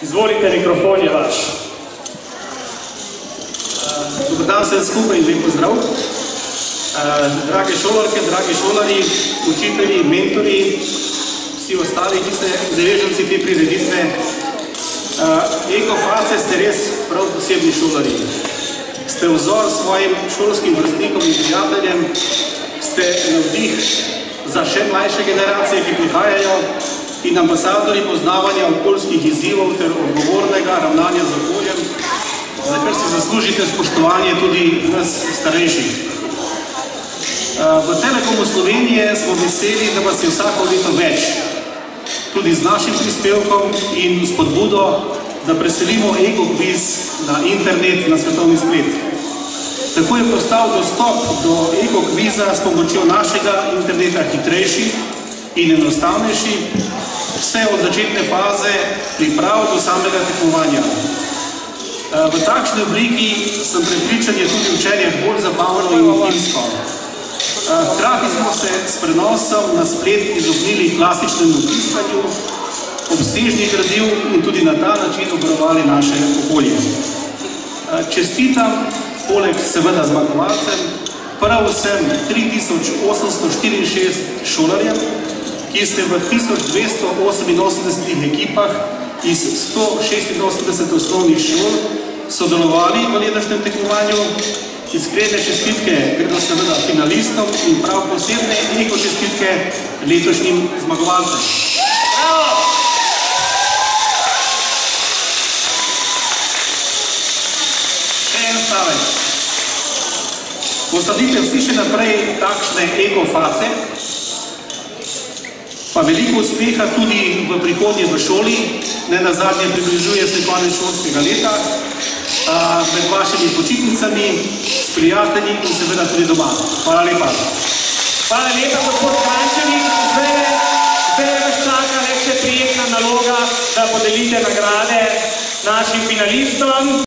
Izvolite, mikrofon je vaš. Dobar dan vsem skupaj in lep pozdrav. Drage šolarke, dragi šolari, učitelji, mentori, vsi ostali, ki ste udeleženci te prireditve. Ekoface ste res prav posebni šolari. Ste vzor svojim šolskim vrstnikom in prijateljem, ste navdih za še mlajše generacije, ki prihajajo, in ambasadori poznavanja okoljskih izzivov ter odgovornega ravnanja z okoljem, za kar si zaslužite spoštovanje tudi nas starejših. V Telekomu Slovenije smo veseli, da vas je vsako leto več, tudi z našim prispevkom in spodbudo, da preselimo ekokviz na internet, na svetovni splet. Tako je postal dostop do ekokviza s pomočjo našega interneta hitrejši in enostavnejši, vse od začetne faze priprav do samega tekmovanja. V takšni obliki sem prepričan, je tudi učenje bolj zabavno in timsko. Hkrati smo se s prenosom na splet izognili klasičnemu tiskanju, obsežnih gradiv in tudi na ta način obvarovali naše okolje. Čestitam, poleg seveda zmagovalcem, prav vsem 3864 šolarjem, ki ste v 1288 ekipah iz 186 osnovnih šol sodelovali v letošnjem tekmovanju. Iskrene čestitke gredo seveda finalistom in prav posebne eko čestitke letošnjim zmagovalcem. Še en stavek. Posadite vsi še naprej takšne ekoface, pa veliko uspeha tudi v prihodnje v šoli, ne nazadnje približuje se konec šolskega leta, med vašimi počitnicami, s prijatelji in seveda tudi doma. Hvala lepa. Hvala lepa, gospod Kranjčevič. Zdaj vas čaka le še prijetna naloga, da podelite nagrade našim finalistom.